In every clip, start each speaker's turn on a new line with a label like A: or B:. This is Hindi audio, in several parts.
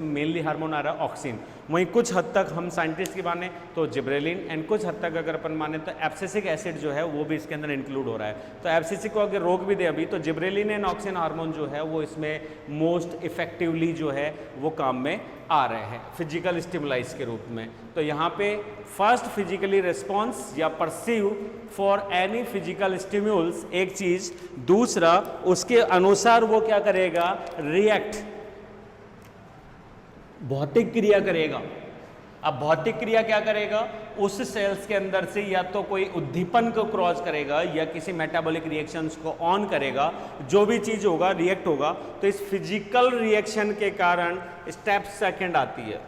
A: मेनली हार्मोन आ रहा है ऑक्सिन। वहीं कुछ हद तक हम साइंटिस्ट की माने तो जिब्रेलिन, एंड कुछ हद तक अगर अपन माने तो एब्सिसिक एसिड जो है वो भी इसके अंदर इंक्लूड हो रहा है। तो एब्सिसिक को अगर रोक भी दे अभी, तो जिब्रेलिन एंड ऑक्सिन हार्मोन जो है वो इसमें मोस्ट इफेक्टिवली जो है वो काम में आ रहे हैं फिजिकल स्टिमुलाइज के रूप में। तो यहाँ पे फर्स्ट फिजिकली रिस्पॉन्स या परसीव फॉर एनी फिजिकल स्टिम्यूल्स एक चीज, दूसरा उसके अनुसार वो क्या करेगा, रिएक्ट, भौतिक क्रिया करेगा। अब भौतिक क्रिया क्या करेगा, उस सेल्स के अंदर से या तो कोई उद्दीपन को क्रॉस करेगा या किसी मेटाबॉलिक रिएक्शंस को ऑन करेगा, जो भी चीज होगा रिएक्ट होगा। तो इस फिजिकल रिएक्शन के कारण स्टेप सेकंड आती है।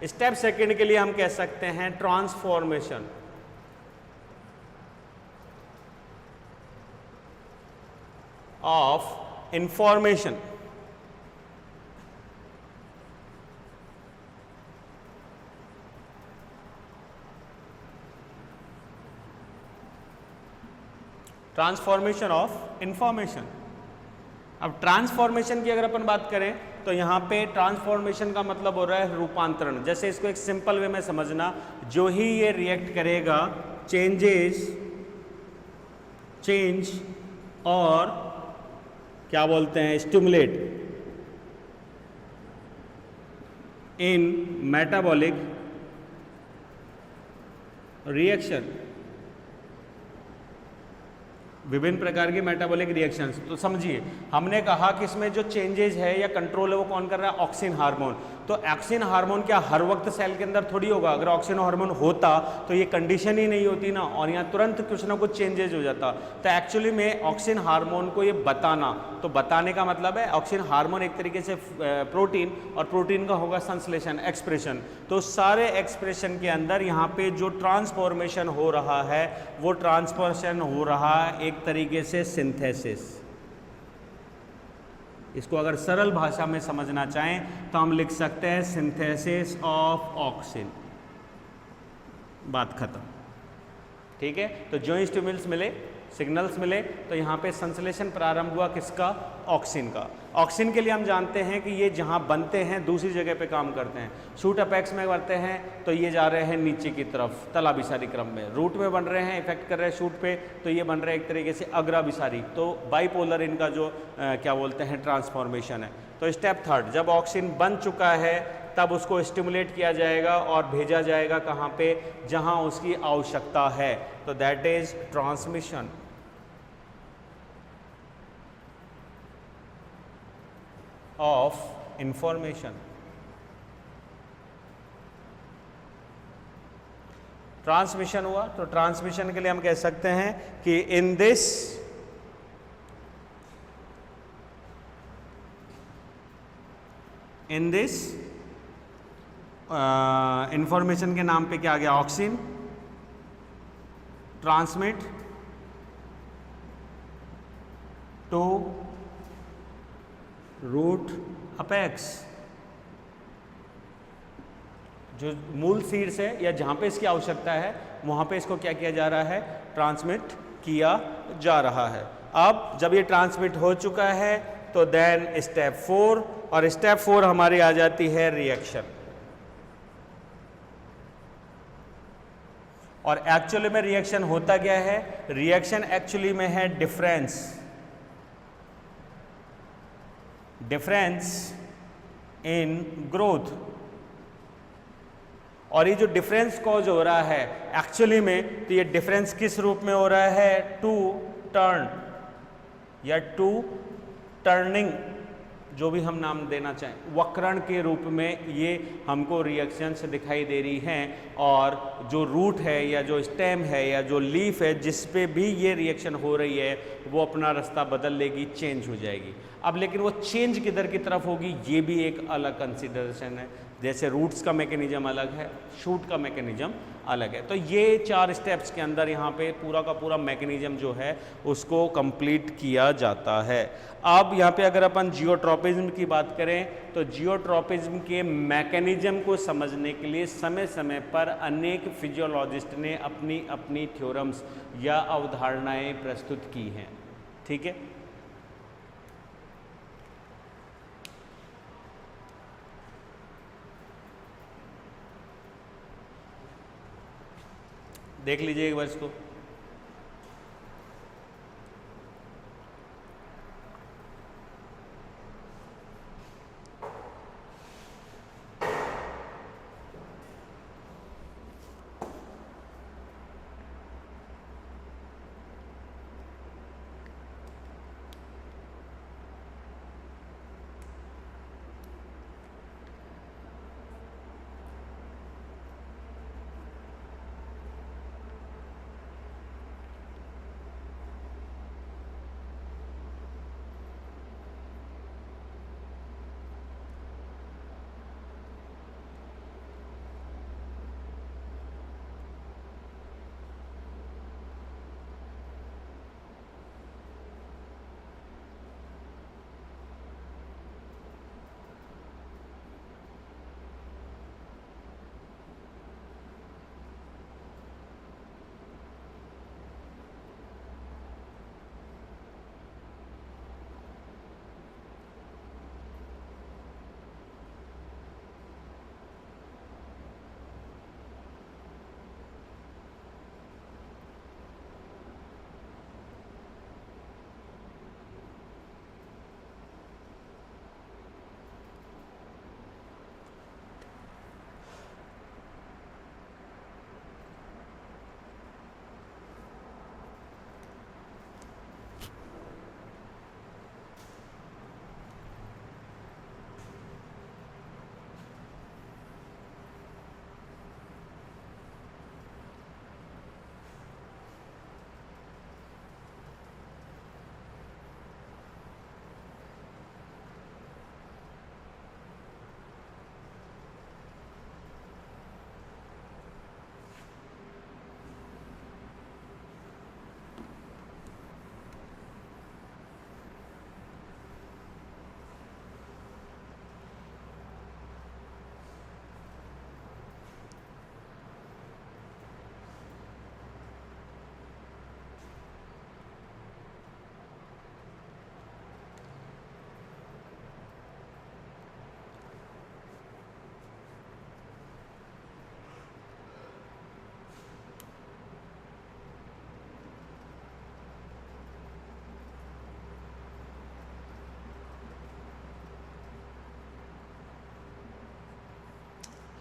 A: स्टेप सेकंड के लिए हम कह सकते हैं transformation of information. Transformation of information. अब ट्रांसफॉर्मेशन की अगर अपन बात करें तो यहां पे ट्रांसफॉर्मेशन का मतलब हो रहा है रूपांतरण। जैसे इसको एक सिंपल वे में समझना, जो ही ये रिएक्ट करेगा, चेंज और क्या बोलते हैं, स्टिमुलेट इन मेटाबॉलिक रिएक्शन, विभिन्न प्रकार के मेटाबॉलिक रिएक्शंस। तो समझिए, हमने कहा कि इसमें जो चेंजेस है या कंट्रोल है वो कौन कर रहा है, ऑक्सिन हार्मोन। तो ऑक्सिन हार्मोन क्या हर वक्त सेल के अंदर थोड़ी होगा। अगर ऑक्सिन हार्मोन होता तो ये कंडीशन ही नहीं होती ना, और यहाँ तुरंत कुछ ना कुछ चेंजेस हो जाता। तो एक्चुअली में ऑक्सिन हार्मोन को ये बताना, तो बताने का मतलब है ऑक्सिन हार्मोन एक तरीके से प्रोटीन, और प्रोटीन का होगा संश्लेषण, एक्सप्रेशन। तो सारे एक्सप्रेशन के अंदर यहाँ पे जो ट्रांसफॉर्मेशन हो रहा है वो ट्रांसफॉर्मेशन हो रहा है एक तरीके से सिंथेसिस। इसको अगर सरल भाषा में समझना चाहें तो हम लिख सकते हैं सिंथेसिस ऑफ ऑक्सिन। बात खत्म। ठीक है, तो जो स्टिमुलस मिले, सिग्नल्स मिले, तो यहाँ पे संश्लेषण प्रारंभ हुआ किसका, ऑक्सिन का। ऑक्सिन के लिए हम जानते हैं कि ये जहाँ बनते हैं दूसरी जगह पे काम करते हैं। शूट अपेक्स में बनते हैं तो ये जा रहे हैं नीचे की तरफ तलाभिसारी क्रम में, रूट में बन रहे हैं, इफेक्ट कर रहे हैं शूट पे, तो ये बन रहे हैं एक तरीके से अग्राभिसारी। तो बाइपोलर इनका जो क्या बोलते हैं ट्रांसफॉर्मेशन है। तो स्टेप थर्ड, जब ऑक्सिन बन चुका है तब उसको स्टिमुलेट किया जाएगा और भेजा जाएगा कहाँ पे, जहाँ उसकी आवश्यकता है। तो that is transmission of information. Transmission हुआ, तो ट्रांसमिशन के लिए हम कह सकते हैं कि इन दिस इंफॉर्मेशन के नाम पे क्या आ गया, auxin transmit to root apex, जो मूल शीर्ष है या जहां पे इसकी आवश्यकता है वहां पे इसको क्या किया जा रहा है, ट्रांसमिट किया जा रहा है। अब जब ये ट्रांसमिट हो चुका है तो देन स्टेप 4, और स्टेप 4 हमारी आ जाती है रिएक्शन। और एक्चुअली में रिएक्शन होता क्या है, रिएक्शन एक्चुअली में है डिफरेंस इन ग्रोथ। और ये जो डिफरेंस कॉज हो रहा है एक्चुअली में, तो ये डिफरेंस किस रूप में हो रहा है, टू टर्न या टू टर्निंग, जो भी हम नाम देना चाहें, वक्रण के रूप में ये हमको रिएक्शंस दिखाई दे रही हैं। और जो रूट है या जो स्टेम है या जो लीफ है जिस पे भी ये रिएक्शन हो रही है वो अपना रास्ता बदल लेगी, चेंज हो जाएगी। अब लेकिन वो चेंज किधर की तरफ होगी ये भी एक अलग कंसिडरेशन है। जैसे रूट्स का मैकेनिज्म अलग है, शूट का मैकेनिज्म अलग है। तो ये 4 स्टेप्स के अंदर यहाँ पे पूरा का पूरा मैकेनिज्म जो है उसको कंप्लीट किया जाता है। अब यहाँ पे अगर अपन जियोट्रोपिज्म की बात करें तो जियोट्रोपिज्म के मैकेनिज्म को समझने के लिए समय समय पर अनेक फिजियोलॉजिस्ट ने अपनी अपनी थ्योरम्स या अवधारणाएं प्रस्तुत की हैं। ठीक है, देख लीजिए एक बार इसको।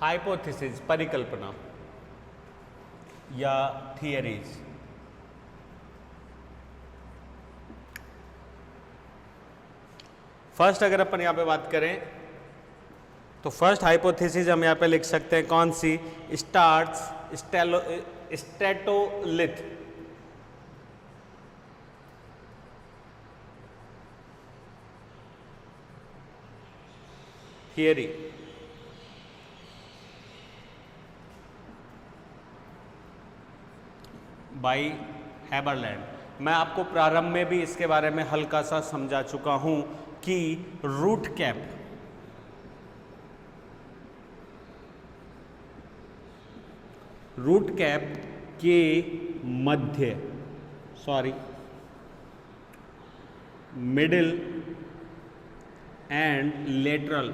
A: हाइपोथेसिस परिकल्पना या थियरीज। फर्स्ट अगर अपन यहां पे बात करें तो फर्स्ट हाइपोथेसिस हम यहां पे लिख सकते हैं कौन सी, starch statolith. Theory by Haberlandt. मैं आपको प्रारंभ में भी इसके बारे में हल्का सा समझा चुका हूं कि रूट कैप के मध्य मिडिल एंड लेटरल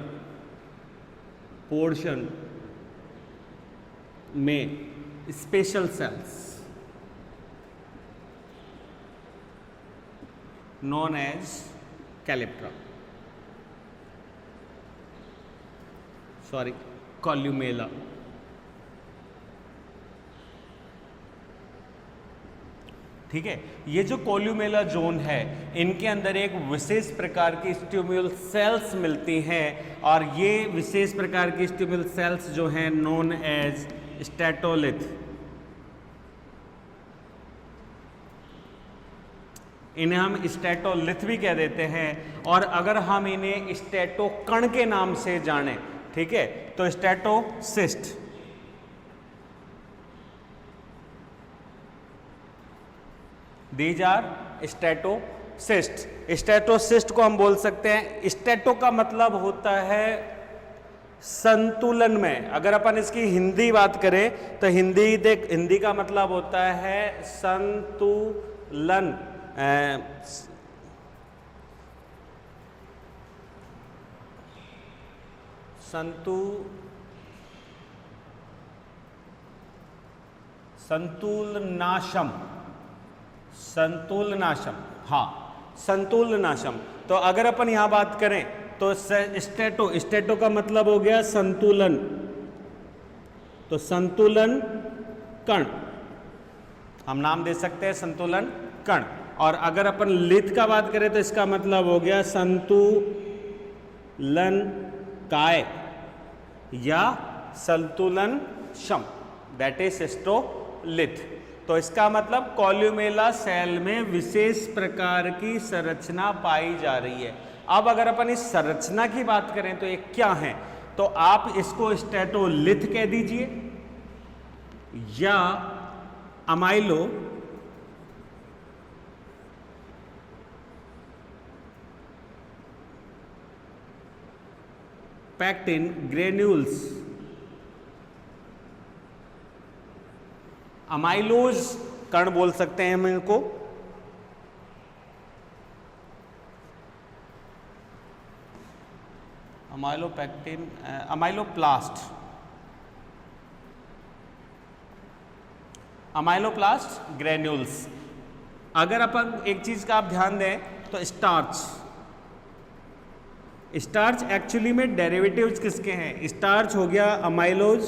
A: पोर्शन में special cells known as calyptra columella. ठीक है, ये जो कॉल्यूमेला जोन है इनके अंदर एक विशेष प्रकार की स्टिम्युल सेल्स मिलती हैं और ये विशेष प्रकार की स्टिम्युल सेल्स जो हैं नोन एज स्ट्रेटोलिथ। इन्हें हम स्ट्रेटोलिथ भी कह देते हैं और अगर हम इन्हें स्ट्रेटो कण के नाम से जानें, ठीक है, तो स्ट्रेटोसिस्ट। These are स्ट्रेटोसिस्ट। स्ट्रेटोसिस्ट को हम बोल सकते हैं, स्ट्रेटो का मतलब होता है संतुलन में। अगर अपन इसकी हिंदी बात करें तो हिंदी का मतलब होता है संतुलन। संतुलनाशम, संतुलनाशम, हाँ संतुलनाशम। तो अगर अपन यहां बात करें तो स्टेटो, स्टेटो का मतलब हो गया संतुलन, तो संतुलन कण, हम नाम दे सकते हैं संतुलन कण। और अगर अपन लिथ का बात करें तो इसका मतलब हो गया संतुलन काय या संतुलन क्षम, दैट इज सिस्टोलिथ। तो इसका मतलब कॉल्यूमेला सेल में विशेष प्रकार की संरचना पाई जा रही है। अब अगर अपन इस संरचना की बात करें तो ये क्या है, तो आप इसको स्टेटोलिथ कह दीजिए या अमाइलो पैक्टिन ग्रेन्यूल्स, अमाइलोज कण बोल सकते हैं हम इनको। Amylopectin, amyloplast, amyloplast granules. अगर अपन एक चीज का आप ध्यान दें तो स्टार्च, स्टार्च एक्चुअली में डेरिवेटिव्स किसके हैं, स्टार्च हो गया amylose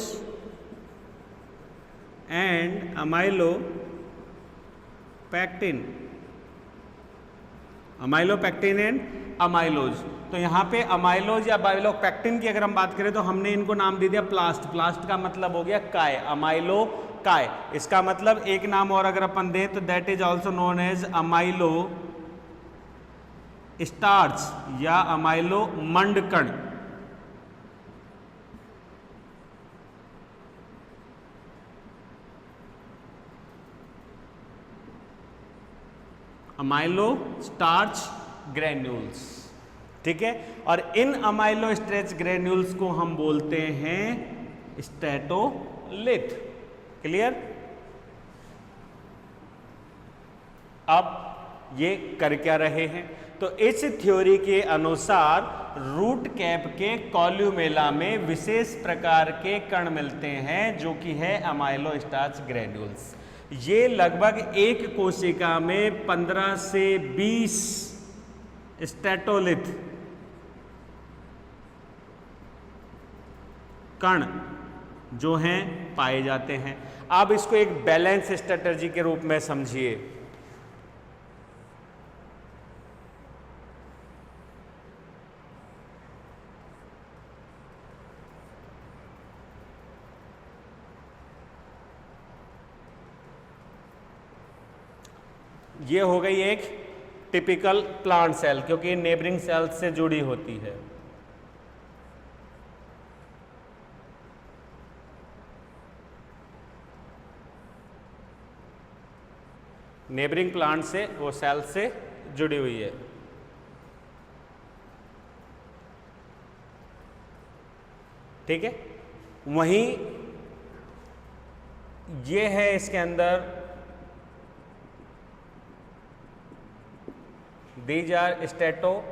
A: and amylopectin, amylopectin and amylose. तो यहाँ पे अमाइलोज या अमाइलोपैक्टिन की अगर हम बात करें तो हमने इनको नाम दे दिया प्लास्ट, प्लास्ट का मतलब हो गया काय, अमाइलो काय। इसका मतलब एक नाम और अगर अपन दें तो that is also known as amylo starch या अमाइलो मंडकण। अमाइलो स्टार्च ग्रेन्यूल्स, ठीक है। और इन अमाइलो स्टार्च ग्रेन्यूल्स को हम बोलते हैं स्टेटोलिथ। क्लियर? अब ये कर क्या रहे हैं, तो इस थ्योरी के अनुसार रूट कैप के कॉल्यूमेला में विशेष प्रकार के कण मिलते हैं जो कि है अमाइलो स्टार्च ग्रेन्यूल्स। ये लगभग एक कोशिका में 15 से 20 स्टेटोलिथ कण जो हैं पाए जाते हैं। आप इसको एक बैलेंस स्ट्रेटजी के रूप में समझिए। ये हो गई एक टिपिकल प्लांट सेल, क्योंकि नेबरिंग सेल से जुड़ी होती है। नेबरिंग प्लांट से वो सेल से जुड़ी हुई है। ठीक है, वहीं ये है इसके अंदर These are स्टेटोलिथ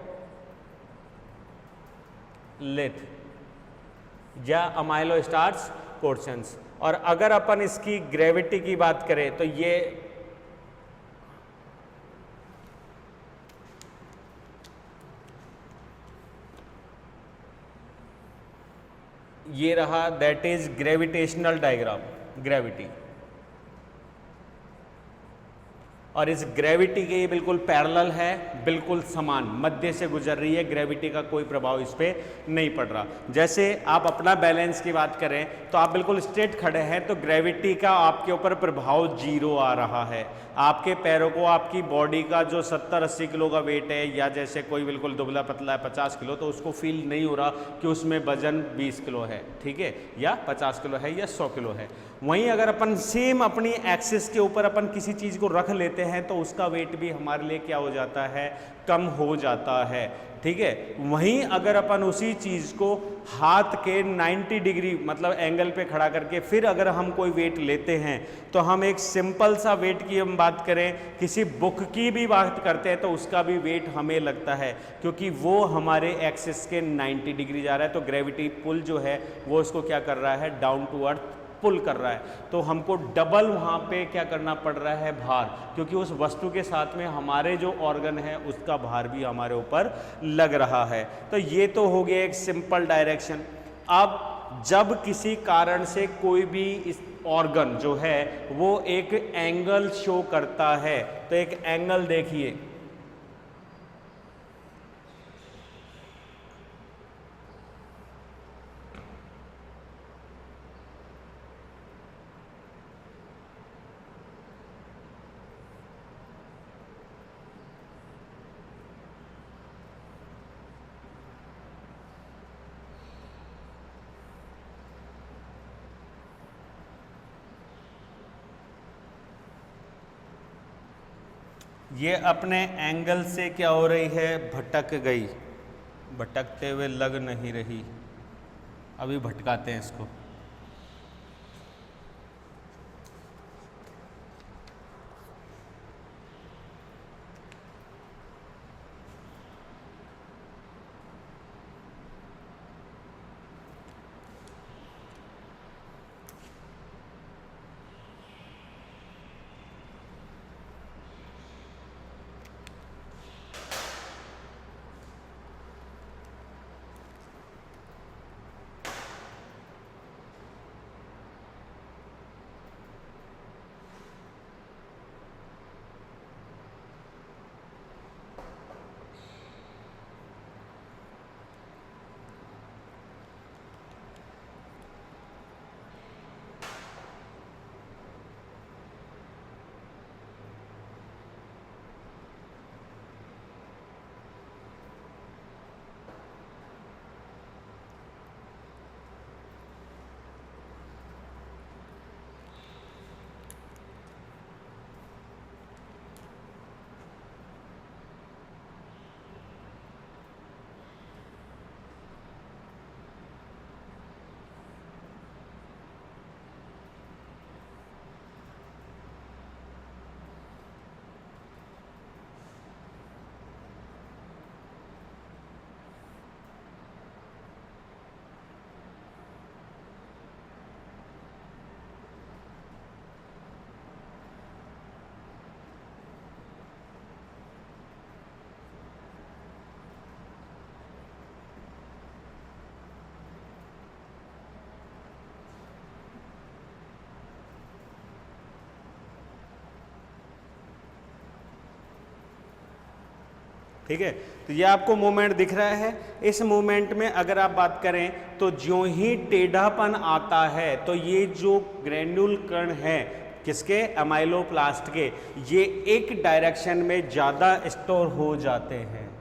A: या अमाइलो स्टार्च पोर्शंस। और अगर अपन इसकी ग्रेविटी की बात करें तो ये रहा, that is gravitational diagram, gravity. और इस ग्रेविटी के ये बिल्कुल पैरेलल है, बिल्कुल समान मध्य से गुजर रही है, ग्रेविटी का कोई प्रभाव इस पर नहीं पड़ रहा। जैसे आप अपना बैलेंस की बात करें तो आप बिल्कुल स्ट्रेट खड़े हैं तो ग्रेविटी का आपके ऊपर प्रभाव 0 आ रहा है। आपके पैरों को, आपकी बॉडी का जो 70-80 किलो का वेट है, या जैसे कोई बिल्कुल दुबला पतला है 50 किलो, तो उसको फील नहीं हो रहा कि उसमें वजन 20 किलो है, ठीक है, या 50 किलो है या 100 किलो है। वहीं अगर अपन सेम अपनी एक्सिस के ऊपर अपन किसी चीज़ को रख लेते हैं तो उसका वेट भी हमारे लिए क्या हो जाता है, कम हो जाता है। ठीक है, वहीं अगर अपन उसी चीज़ को हाथ के 90 डिग्री मतलब एंगल पे खड़ा करके फिर अगर हम कोई वेट लेते हैं तो हम एक सिंपल सा वेट की हम बात करें, किसी बुक की भी बात करते हैं तो उसका भी वेट हमें लगता है, क्योंकि वो हमारे एक्सिस के 90 डिग्री जा रहा है। तो ग्रेविटी पुल जो है वो उसको क्या कर रहा है, डाउन टू अर्थ पुल कर रहा है, तो हमको डबल वहाँ पे क्या करना पड़ रहा है, भार, क्योंकि उस वस्तु के साथ में हमारे जो ऑर्गन है उसका भार भी हमारे ऊपर लग रहा है। तो ये तो हो गया एक सिंपल डायरेक्शन। अब जब किसी कारण से कोई भी इस ऑर्गन जो है वो एक एंगल शो करता है, तो एक एंगल देखिए, ये अपने एंगल से क्या हो रही है, भटक गई, भटकते हुए लग नहीं रही। अभी भटकाते हैं इसको। ठीक है, तो ये आपको मूवमेंट दिख रहा है। इस मूवमेंट में अगर आप बात करें तो ज्यों ही टेढ़ापन आता है तो ये जो ग्रेन्यूल कण है किसके, अमाइलोप्लास्ट के, ये एक डायरेक्शन में ज़्यादा स्टोर हो जाते हैं।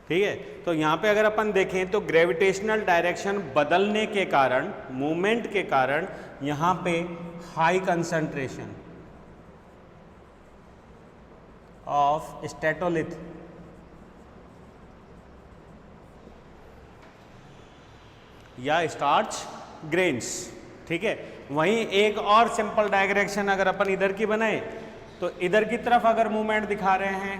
A: ठीक है, तो यहाँ पे अगर अपन देखें तो ग्रेविटेशनल डायरेक्शन बदलने के कारण, मूवमेंट के कारण, यहाँ पे हाई कंसंट्रेशन ऑफ स्टेटोलिथ या स्टार्च ग्रेन्स, ठीक है। वहीं एक और सिंपल डायरेक्शन अगर अपन इधर की बनाए तो इधर की तरफ अगर मूवमेंट दिखा रहे हैं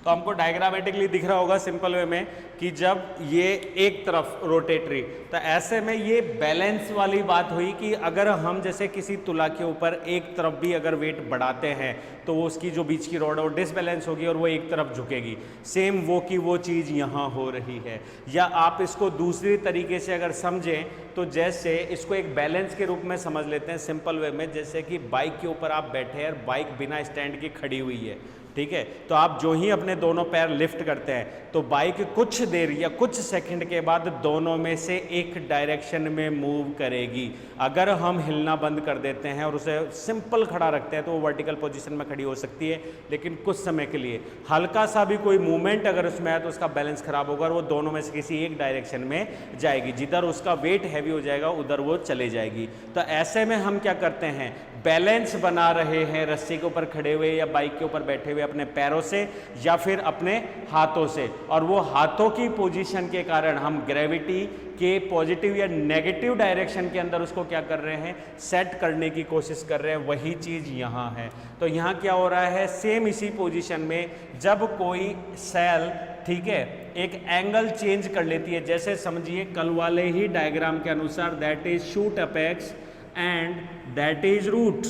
A: तो हमको डायग्रामेटिकली दिख रहा होगा सिंपल वे में कि जब ये एक तरफ रोटेटरी, तो ऐसे में ये बैलेंस वाली बात हुई कि अगर हम जैसे किसी तुला के ऊपर एक तरफ भी अगर वेट बढ़ाते हैं तो वो उसकी जो बीच की रॉड है वो डिसबैलेंस होगी और वो एक तरफ झुकेगी। सेम वो की वो चीज़ यहाँ हो रही है। या आप इसको दूसरी तरीके से अगर समझें तो जैसे इसको एक बैलेंस के रूप में समझ लेते हैं सिंपल वे में, जैसे कि बाइक के ऊपर आप बैठे हैं और बाइक बिना स्टैंड की खड़ी हुई है, ठीक है। तो आप जो ही अपने दोनों पैर लिफ्ट करते हैं तो बाइक कुछ देर या कुछ सेकंड के बाद दोनों में से एक डायरेक्शन में मूव करेगी। अगर हम हिलना बंद कर देते हैं और उसे सिंपल खड़ा रखते हैं तो वो वर्टिकल पोजीशन में खड़ी हो सकती है, लेकिन कुछ समय के लिए हल्का सा भी कोई मूवमेंट अगर उसमें है तो उसका बैलेंस खराब होगा और वो दोनों में से किसी एक डायरेक्शन में जाएगी। जिधर उसका वेट हैवी हो जाएगा उधर वो चले जाएगी। तो ऐसे में हम क्या करते हैं, बैलेंस बना रहे हैं रस्सी के ऊपर खड़े हुए या बाइक के ऊपर बैठे हुए अपने पैरों से या फिर अपने हाथों से, और वो हाथों की पोजीशन के कारण हम ग्रेविटी के पॉजिटिव या नेगेटिव डायरेक्शन के अंदर उसको क्या कर रहे हैं, सेट करने की कोशिश कर रहे हैं। वही चीज़ यहाँ है। तो यहाँ क्या हो रहा है, सेम इसी पोजीशन में जब कोई सेल, ठीक है, एक एंगल चेंज कर लेती है, जैसे समझिए कल वाले ही डायग्राम के अनुसार that is shoot apex and that is root,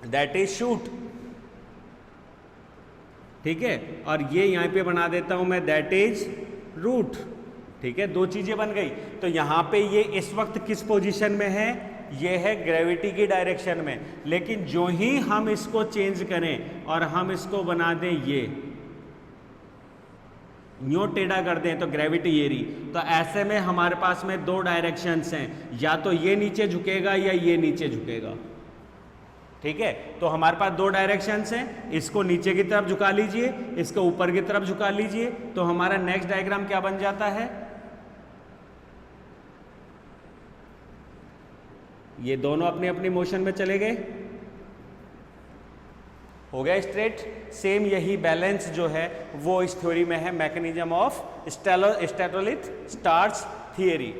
A: that is shoot, ठीक है, और ये यहां पे बना देता हूं मैं दैट इज रूट, ठीक है। दो चीजें बन गई। तो यहां पे ये इस वक्त किस पोजीशन में है, ये है ग्रेविटी की डायरेक्शन में। लेकिन जो ही हम इसको चेंज करें और हम इसको बना दें ये न्यू टेढ़ा कर दें तो ग्रेविटी ये रही, तो ऐसे में हमारे पास में दो डायरेक्शंस हैं, या तो ये नीचे झुकेगा या ये नीचे झुकेगा, ठीक है। तो हमारे पास दो डायरेक्शंस हैं, इसको नीचे की तरफ झुका लीजिए, इसको ऊपर की तरफ झुका लीजिए, तो हमारा नेक्स्ट डायग्राम क्या बन जाता है, ये दोनों अपनी अपनी मोशन में चले गए, हो गया स्ट्रेट। सेम यही बैलेंस जो है वो इस थ्योरी में है, मैकेनिज्म ऑफ स्टैटोलिथ स्टार्च थियरी।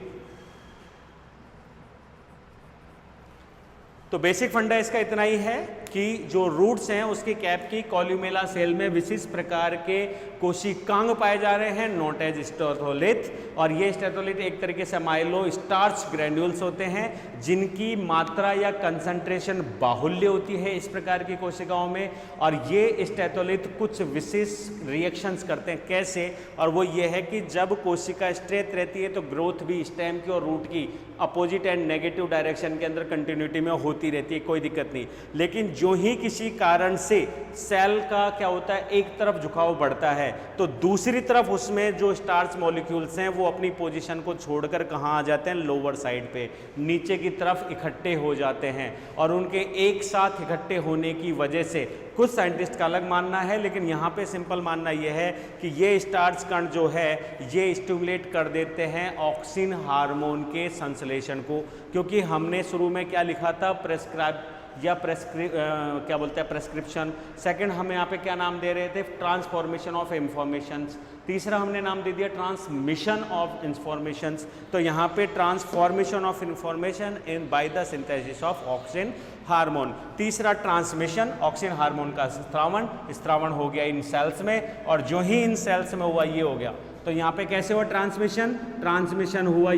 A: तो बेसिक फंडा इसका इतना ही है कि जो रूट्स हैं उसकी कैप की कॉल्यूमेला सेल में विशिष्ट प्रकार के कोशिकांग पाए जा रहे हैं, नोट एज स्टेटोलिथ, और ये स्टेटोलिथ एक तरीके से माइलो स्टार्च ग्रैन्यूल्स होते हैं जिनकी मात्रा या कंसंट्रेशन बाहुल्य होती है इस प्रकार की कोशिकाओं में, और ये स्टेटोलिथ कुछ विशेष रिएक्शंस करते हैं। कैसे, और वो ये है कि जब कोशिका स्ट्रेट रहती है तो ग्रोथ भी स्टेम की और रूट की अपोजिट एंड नेगेटिव डायरेक्शन के अंदर कंटिन्यूटी में होती रहती है, कोई दिक्कत नहीं। लेकिन जो ही किसी कारण से सेल का क्या होता है, एक तरफ झुकाव बढ़ता है तो दूसरी तरफ उसमें जो स्टार्च मॉलिक्यूल्स हैं वो अपनी पोजीशन को छोड़कर कहाँ आ जाते हैं, लोअर साइड पे नीचे की तरफ इकट्ठे हो जाते हैं, और उनके एक साथ इकट्ठे होने की वजह से कुछ साइंटिस्ट का अलग मानना है, लेकिन यहाँ पे सिंपल मानना यह है कि ये स्टार्च कण जो है ये स्टिमुलेट कर देते हैं ऑक्सिन हार्मोन के संश्लेषण को, क्योंकि हमने शुरू में क्या लिखा था, प्रेस्क्राइब या क्या बोलते हैं प्रेस्क्रिप्शन। सेकंड हम यहाँ पे क्या नाम दे रहे थे, ट्रांसफॉर्मेशन ऑफ इंफॉर्मेशंस। तीसरा हमने नाम दे दिया ट्रांसमिशन ऑफ इंफॉर्मेशंस। तो यहाँ पे transformation of information in by the synthesis of auxin hormone. तीसरा ट्रांसमिशन, ऑक्सिन हार्मोन का स्त्रावण हो गया इन सेल्स में, और जो ही इन सेल्स में हुआ ये हो गया। तो यहाँ पे कैसे हुआ ट्रांसमिशन हुआ,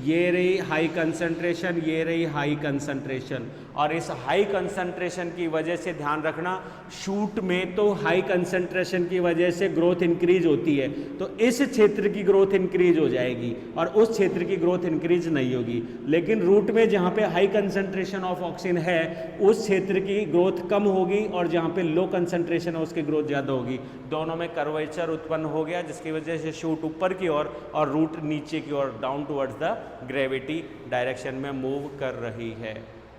A: ये रही हाई कंसंट्रेशन, ये रही हाई कंसंट्रेशन, और इस हाई कंसंट्रेशन की वजह से ध्यान रखना शूट में तो हाई कंसंट्रेशन की वजह से ग्रोथ इंक्रीज होती है, तो इस क्षेत्र की ग्रोथ इंक्रीज हो जाएगी और उस क्षेत्र की ग्रोथ इंक्रीज नहीं होगी। लेकिन रूट में जहाँ पे हाई कंसंट्रेशन ऑफ ऑक्सीजन है उस क्षेत्र की ग्रोथ कम होगी, और जहाँ पे लो कंसंट्रेशन है उसकी ग्रोथ ज़्यादा होगी। दोनों में कर्वेचर उत्पन्न हो गया जिसकी वजह से शूट ऊपर की ओर और रूट नीचे की ओर down towards the gravity direction में मूव कर रही है,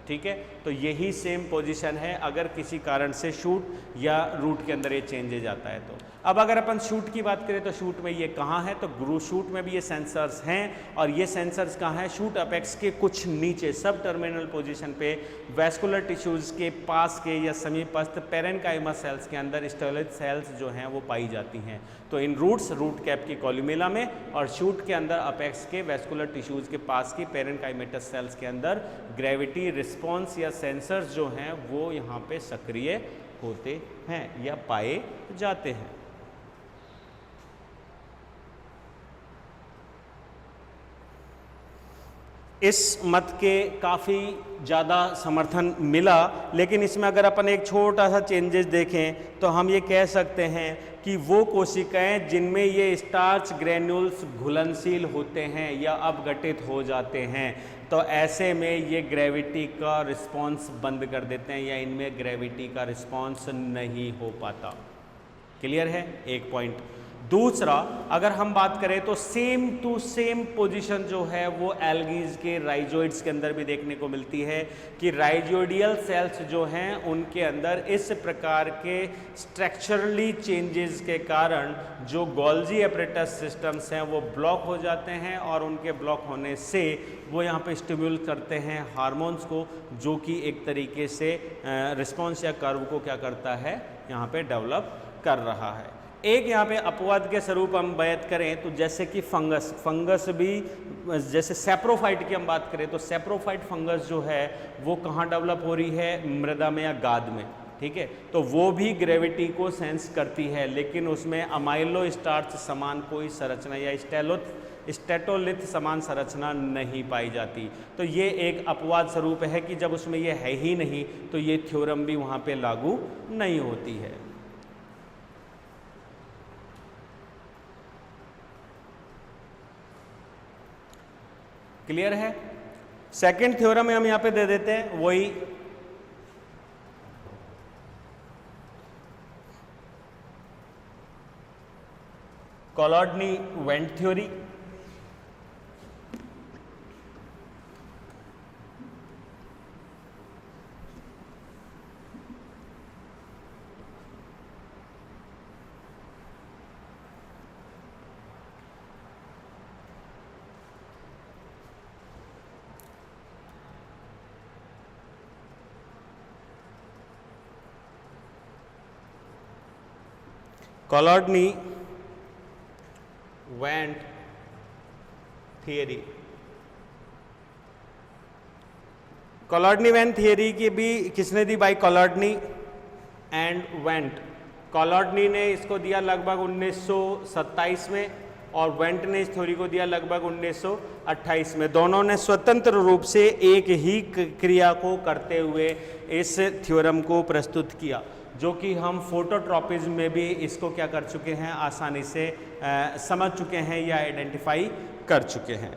A: ठीक है। तो यही सेम पोजीशन है अगर किसी कारण से शूट या रूट के अंदर ये चेंजेज आता है। तो अब अगर अपन शूट की बात करें तो शूट में ये कहाँ है, तो ग्रू शूट में भी ये सेंसर्स हैं, और ये सेंसर्स कहाँ हैं, शूट अपेक्स के कुछ नीचे सब टर्मिनल पोजीशन पे वैस्कुलर टिश्यूज़ के पास के या समीपस्थ पेरेन्काइमा सेल्स के अंदर स्टेरॉइड सेल्स जो हैं वो पाई जाती हैं। तो इन रूट्स, रूट कैप की कॉल्यूमेला में, और शूट के अंदर अपेक्स के वैस्कुलर टिश्यूज़ के पास की पेरेन्काइमेटस सेल्स के अंदर ग्रेविटी रिस्पॉन्स या सेंसर्स जो हैं वो यहाँ पे सक्रिय होते हैं या पाए जाते हैं। इस मत के काफ़ी ज़्यादा समर्थन मिला, लेकिन इसमें अगर अपन एक छोटा सा चेंजेस देखें तो हम ये कह सकते हैं कि वो कोशिकाएं जिनमें ये स्टार्च ग्रेन्यूल्स घुलनशील होते हैं या अपघटित हो जाते हैं, तो ऐसे में ये ग्रेविटी का रिस्पांस बंद कर देते हैं या इनमें ग्रेविटी का रिस्पांस नहीं हो पाता। क्लियर है एक पॉइंट। दूसरा, अगर हम बात करें तो सेम टू सेम पोजीशन जो है वो एल्गीज के राइजोइड्स के अंदर भी देखने को मिलती है कि राइजोइडियल सेल्स जो हैं उनके अंदर इस प्रकार के स्ट्रक्चरली चेंजेस के कारण जो गोल्जी एपरेटस सिस्टम्स हैं वो ब्लॉक हो जाते हैं और उनके ब्लॉक होने से वो यहाँ पे स्टिम्युलेट करते हैं हार्मोन्स को, जो कि एक तरीके से रिस्पॉन्स या कर्व को क्या करता है यहाँ पे डेवलप कर रहा है। एक यहाँ पे अपवाद के स्वरूप हम बात करें तो जैसे कि फंगस भी, जैसे सैप्रोफाइट की हम बात करें तो सैप्रोफाइट फंगस जो है वो कहाँ डेवलप हो रही है, मृदा में या गाद में, ठीक है। तो वो भी ग्रेविटी को सेंस करती है, लेकिन उसमें अमाइलो स्टार्च समान कोई संरचना या स्टेटोलिथ समान संरचना नहीं पाई जाती। तो ये एक अपवाद स्वरूप है कि जब उसमें ये है ही नहीं तो ये थ्योरम भी वहाँ पे लागू नहीं होती है। क्लियर है। सेकंड थ्योरम हम यहां पे दे देते हैं, वही Cholodny Went theory. Cholodny Went theory. Cholodny Went theory की भी किसने दी? By Cholodny and Went. Cholodny ने इसको दिया लगभग 1927 में और वेंट ने इस थ्योरी को दिया लगभग 1928 में। दोनों ने स्वतंत्र रूप से एक ही क्रिया को करते हुए इस थ्योरम को प्रस्तुत किया, जो कि हम फोटोट्रॉपिज्म में भी इसको क्या कर चुके हैं, आसानी से समझ चुके हैं या आइडेंटिफाई कर चुके हैं।